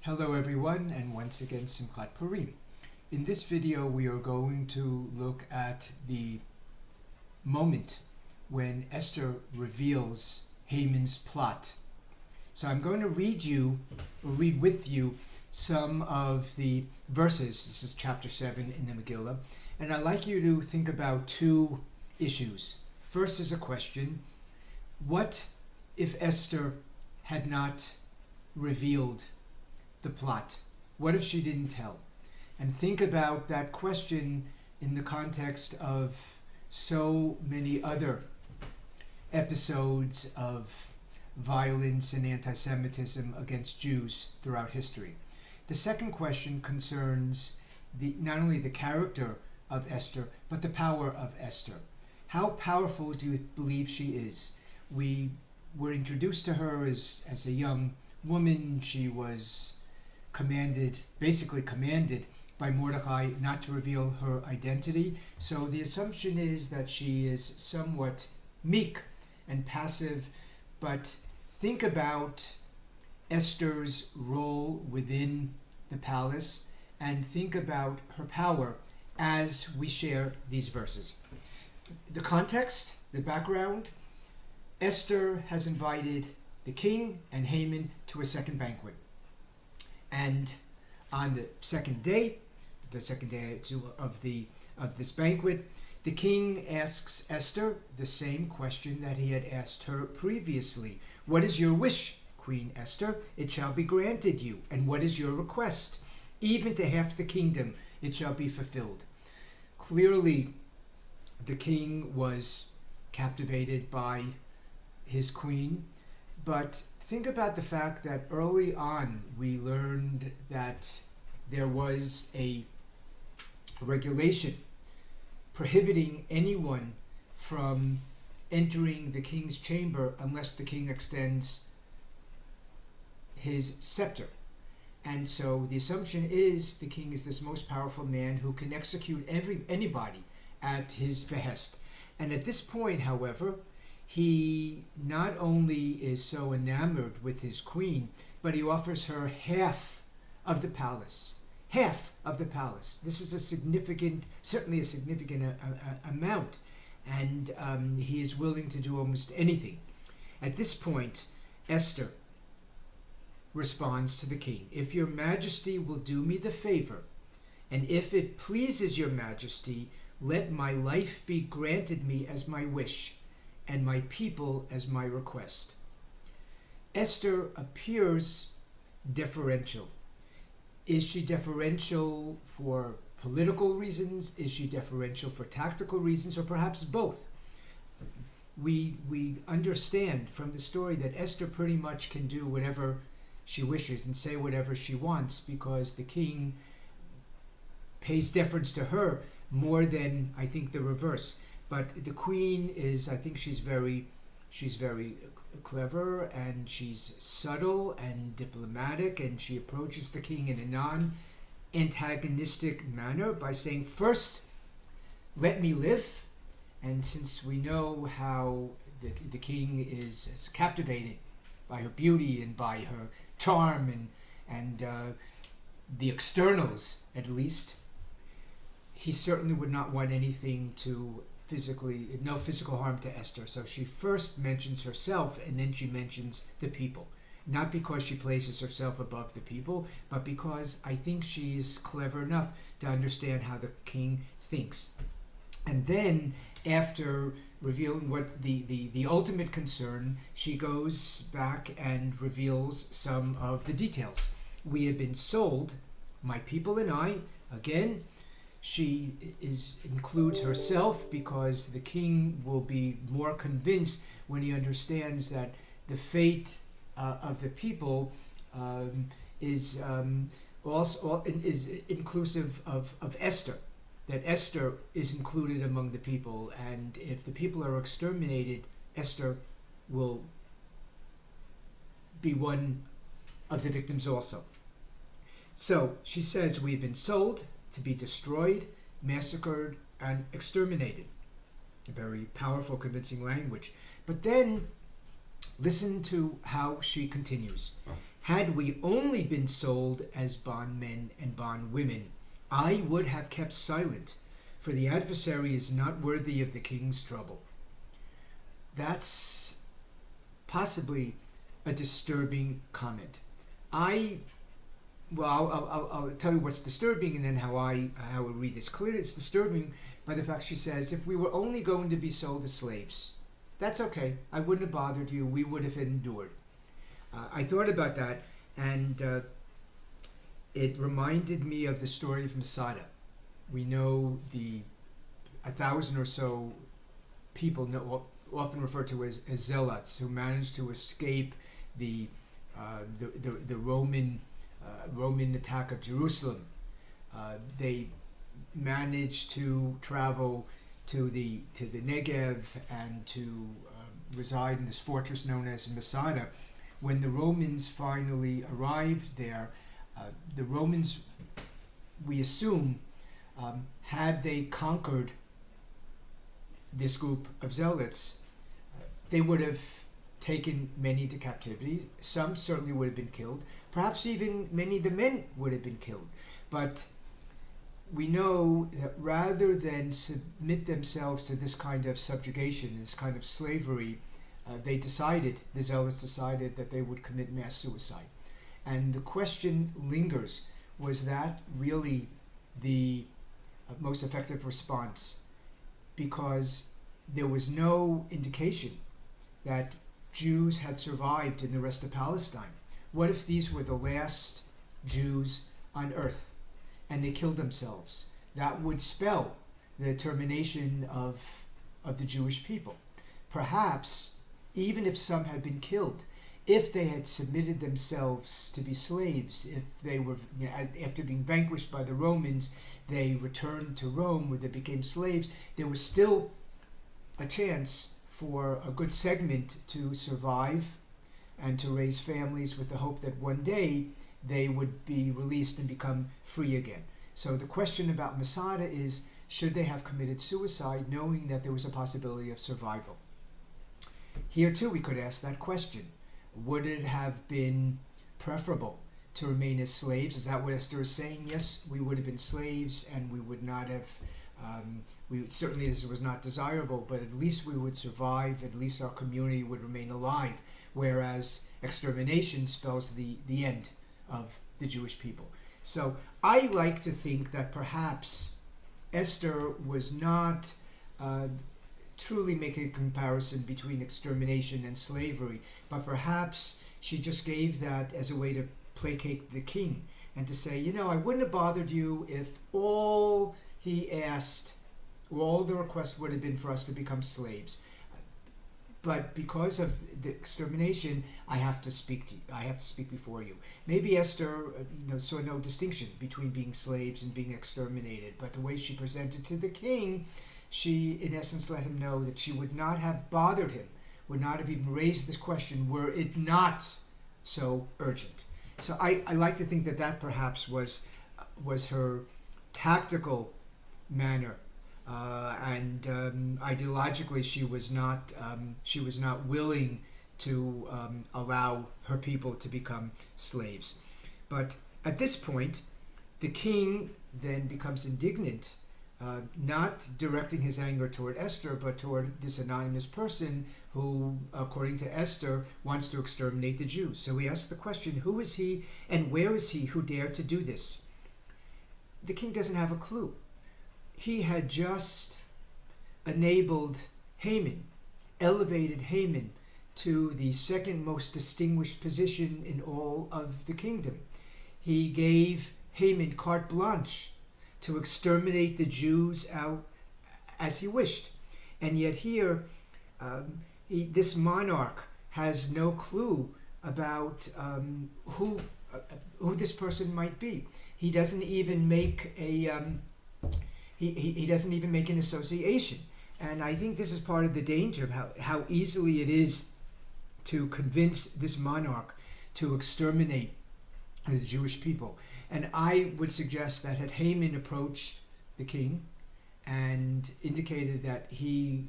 Hello everyone, and once again Simchat Purim. In this video we are going to look at the moment when Esther reveals Haman's plot. So I'm going to read with you some of the verses. This is chapter 7 in the Megillah, and I'd like you to think about two issues. First is a question: what if Esther had not revealed the plot? What if she didn't tell? And think about that question in the context of so many other episodes of violence and anti-Semitism against Jews throughout history. The second question concerns not only the character of Esther, but the power of Esther. How powerful do you believe she is? We were introduced to her as a young woman. She was basically commanded by Mordecai not to reveal her identity. So the assumption is that she is somewhat meek and passive, but think about Esther's role within the palace and think about her power as we share these verses. The context, the background: Esther has invited the king and Haman to a second banquet. And on the second day of this banquet, the king asks Esther the same question that he had asked her previously. What is your wish, Queen Esther? It shall be granted you. And what is your request? Even to half the kingdom it shall be fulfilled. Clearly, the king was captivated by his queen, but think about the fact that early on we learned that there was a regulation prohibiting anyone from entering the king's chamber unless the king extends his scepter. And so the assumption is the king is this most powerful man who can execute anybody at his behest. And at this point, however, he not only is so enamored with his queen, but he offers her half of the palace. Half of the palace. This is certainly a significant amount, and he is willing to do almost anything. At this point, Esther responds to the king: if your majesty will do me the favor, and if it pleases your majesty, let my life be granted me as my wish, and my people as my request. Esther appears deferential. Is she deferential for political reasons? Is she deferential for tactical reasons, or perhaps both? We understand from the story that Esther pretty much can do whatever she wishes and say whatever she wants, because the king pays deference to her more than, I think, the reverse. But the queen is, I think she's very clever, and she's subtle and diplomatic, and she approaches the king in a non-antagonistic manner by saying, first, let me live. And since we know how the king is captivated by her beauty and by her charm and the externals, at least, he certainly would not want anything to no physical harm to Esther. So she first mentions herself, and then she mentions the people. Not because she places herself above the people, but because I think she's clever enough to understand how the king thinks. And then, after revealing what the ultimate concern, she goes back and reveals some of the details. We have been sold, my people and I. Again, she includes herself because the king will be more convinced when he understands that the fate of the people is inclusive of Esther, that Esther is included among the people, and if the people are exterminated, Esther will be one of the victims also. So she says, we've been sold to be destroyed, massacred, and exterminated. A very powerful, convincing language. But then, listen to how she continues. Had we only been sold as bondmen and bondwomen, I would have kept silent, for the adversary is not worthy of the king's trouble. That's possibly a disturbing comment. I'll tell you what's disturbing and then how I read this. Clearly it's disturbing by the fact she says, if we were only going to be sold as slaves, that's okay. I wouldn't have bothered you. We would have endured. I thought about that, and it reminded me of the story of Masada. We know the 1,000 or so people often referred to as zealots who managed to escape the Roman attack of Jerusalem. They managed to travel to the Negev and to reside in this fortress known as Masada. When the Romans finally arrived there, the Romans, we assume, had they conquered this group of zealots, they would have taken many to captivity. Some certainly would have been killed. Perhaps even many of the men would have been killed. But we know that rather than submit themselves to this kind of subjugation, this kind of slavery, the zealots decided that they would commit mass suicide. And the question lingers, was that really the most effective response? Because there was no indication that Jews had survived in the rest of Palestine. What if these were the last Jews on earth and they killed themselves? That would spell the termination of the Jewish people. Perhaps, even if some had been killed, if they had submitted themselves to be slaves, if they were, after being vanquished by the Romans, they returned to Rome where they became slaves, there was still a chance for a good segment to survive and to raise families with the hope that one day they would be released and become free again. So the question about Masada is, should they have committed suicide knowing that there was a possibility of survival? Here too we could ask that question. Would it have been preferable to remain as slaves? Is that what Esther is saying? Yes, we would have been slaves and we would not have, certainly this was not desirable, but at least we would survive, at least our community would remain alive, whereas extermination spells the end of the Jewish people. So I like to think that perhaps Esther was not truly making a comparison between extermination and slavery, but perhaps she just gave that as a way to placate the king and to say, I wouldn't have bothered you if all he asked, all the request would have been for us to become slaves. But because of the extermination, I have to speak to you. I have to speak before you. Maybe Esther, saw no distinction between being slaves and being exterminated. But the way she presented to the king, she, in essence, let him know that she would not have bothered him, would not have even raised this question were it not so urgent. So I like to think that perhaps was her tactical manner. And ideologically, she was not willing to allow her people to become slaves. But at this point, the king then becomes indignant, not directing his anger toward Esther, but toward this anonymous person who, according to Esther, wants to exterminate the Jews. So he asks the question, who is he and where is he who dared to do this? The king doesn't have a clue. He had just enabled Haman, elevated Haman to the second most distinguished position in all of the kingdom. He gave Haman carte blanche to exterminate the Jews out as he wished. And yet here, this monarch has no clue about who this person might be. He doesn't even make he doesn't even make an association. And I think this is part of the danger of how easily it is to convince this monarch to exterminate the Jewish people. And I would suggest that had Haman approached the king and indicated that he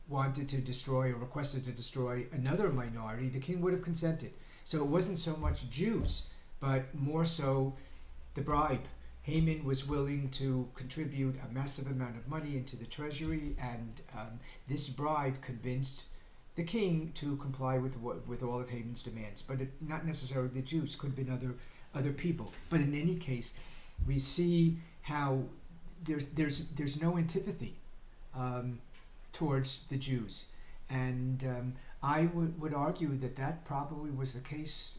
wanted to destroy or requested to destroy another minority, the king would have consented. So it wasn't so much Jews, but more so the bribe. Haman was willing to contribute a massive amount of money into the treasury, and this bribe convinced the king to comply with all of Haman's demands. But not necessarily the Jews, could have been other people. But in any case, we see how there's no antipathy towards the Jews, and I would argue that probably was the case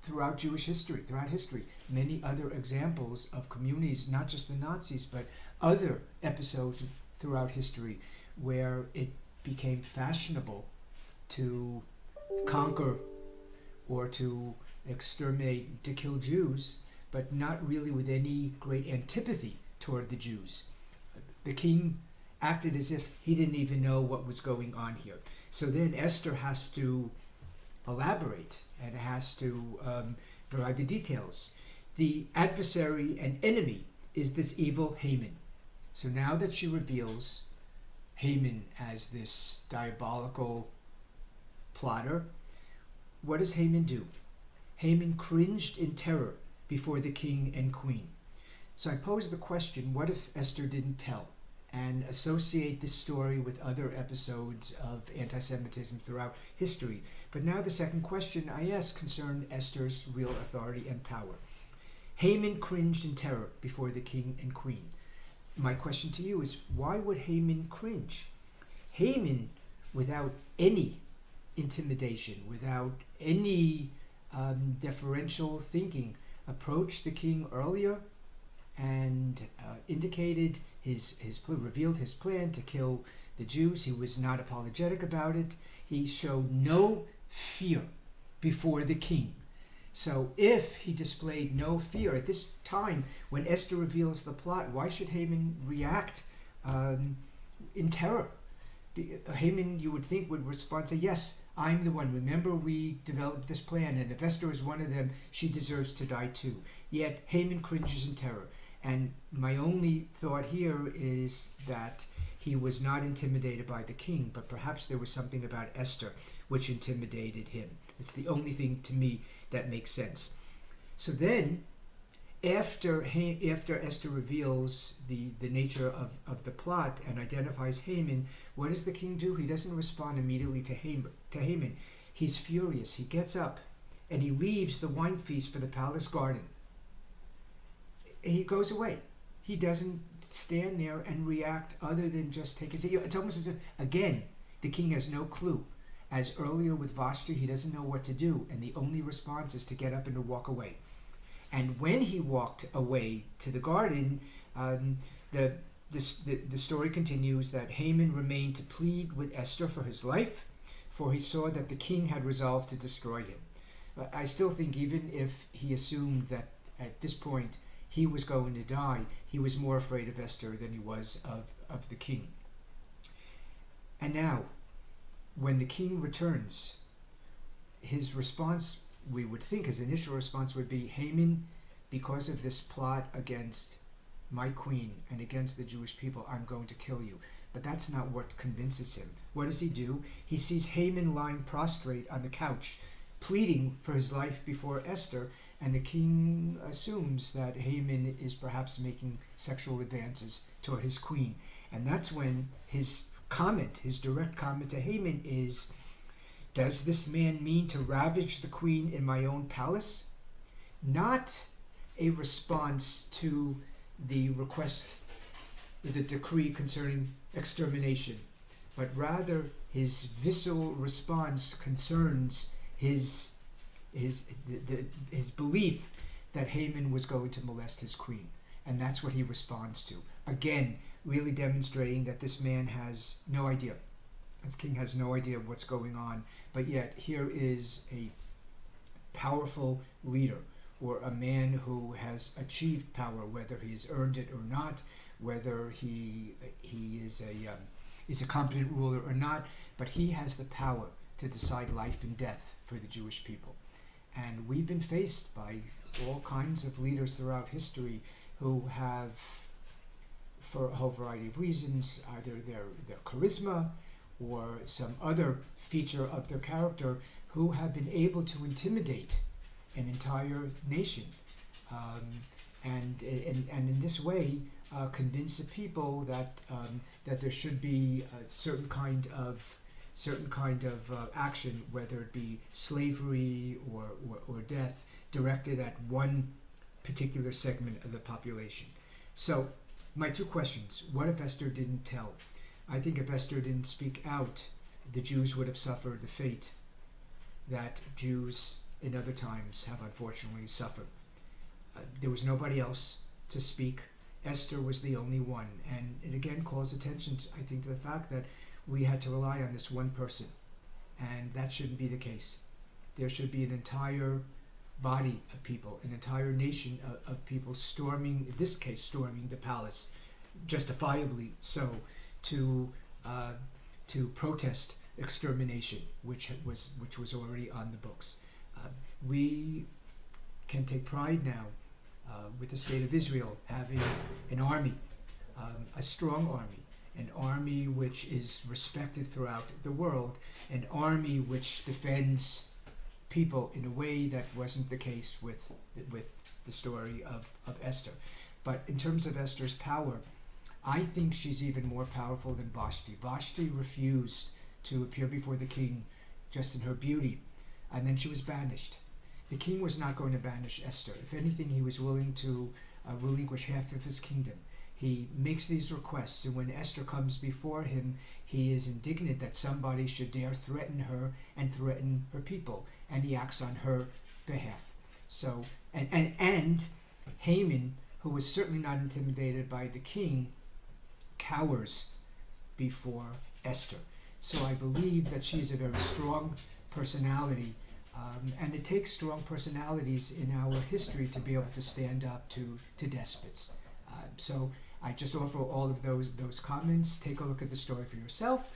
throughout Jewish history, throughout history. Many other examples of communities, not just the Nazis, but other episodes throughout history where it became fashionable to conquer or to exterminate, to kill Jews, but not really with any great antipathy toward the Jews. The king acted as if he didn't even know what was going on here. So then Esther has to elaborate and has to provide the details. The adversary and enemy is this evil Haman. So now that she reveals Haman as this diabolical plotter, what does Haman do? Haman cringed in terror before the king and queen. So I pose the question, what if Esther didn't tell? And associate this story with other episodes of anti-Semitism throughout history. But now the second question I ask concerned Esther's real authority and power. Haman cringed in terror before the king and queen. My question to you is, why would Haman cringe? Haman, without any intimidation, without any deferential thinking, approached the king earlier and indicated revealed his plan to kill the Jews. He was not apologetic about it. He showed no fear before the king. So if he displayed no fear at this time when Esther reveals the plot, why should Haman react in terror? Haman, you would think, would respond, say, yes, I'm the one. Remember, we developed this plan, and if Esther is one of them, she deserves to die too. Yet Haman cringes in terror. And my only thought here is that he was not intimidated by the king, but perhaps there was something about Esther which intimidated him. It's the only thing to me that makes sense. So then, after Esther reveals the nature of the plot and identifies Haman, what does the king do? He doesn't respond immediately to Haman. He's furious. He gets up and he leaves the wine feast for the palace garden. He goes away. He doesn't stand there and react other than just take his... It's almost as if, again, the king has no clue. As earlier with Vashti, he doesn't know what to do, and the only response is to get up and to walk away. And when he walked away to the garden, the story continues that Haman remained to plead with Esther for his life, for he saw that the king had resolved to destroy him. But I still think even if he assumed that at this point he was going to die, he was more afraid of Esther than he was of the king. And now, when the king returns, his response, we would think his initial response would be, Haman, because of this plot against my queen and against the Jewish people, I'm going to kill you. But that's not what convinces him. What does he do? He sees Haman lying prostrate on the couch, pleading for his life before Esther, and the king assumes that Haman is perhaps making sexual advances toward his queen. And that's when his direct comment to Haman is, does this man mean to ravage the queen in my own palace? Not a response to the request, the decree concerning extermination, but rather his visceral response concerns his belief that Haman was going to molest his queen. And that's what he responds to. Again, really demonstrating that this man has no idea. This king has no idea of what's going on. But yet, here is a powerful leader, or a man who has achieved power, whether he has earned it or not, whether he is a competent ruler or not, but he has the power to decide life and death for the Jewish people. And we've been faced by all kinds of leaders throughout history who have, for a whole variety of reasons, either their charisma or some other feature of their character who have been able to intimidate an entire nation, and in this way convince the people that that there should be a certain kind of action, whether it be slavery or death, directed at one particular segment of the population. So my two questions: what if Esther didn't tell? I think if Esther didn't speak out, the Jews would have suffered the fate that Jews in other times have unfortunately suffered. There was nobody else to speak. Esther was the only one, and it again calls attention, I think, to the fact that we had to rely on this one person, and that shouldn't be the case. There should be an entire body of people, an entire nation of people storming, in this case, storming the palace, justifiably so, to protest extermination, which was already on the books. We can take pride now with the state of Israel having an army, a strong army, an army which is respected throughout the world, an army which defends people in a way that wasn't the case with the story of Esther. But in terms of Esther's power, I think she's even more powerful than Vashti. Vashti refused to appear before the king just in her beauty, and then she was banished. The king was not going to banish Esther. If anything, he was willing to relinquish half of his kingdom. He makes these requests, and when Esther comes before him, he is indignant that somebody should dare threaten her and threaten her people, and he acts on her behalf. So, and Haman, who was certainly not intimidated by the king, cowers before Esther. So I believe that she is a very strong personality, and it takes strong personalities in our history to be able to stand up to despots. So I just offer all of those comments. Take a look at the story for yourself.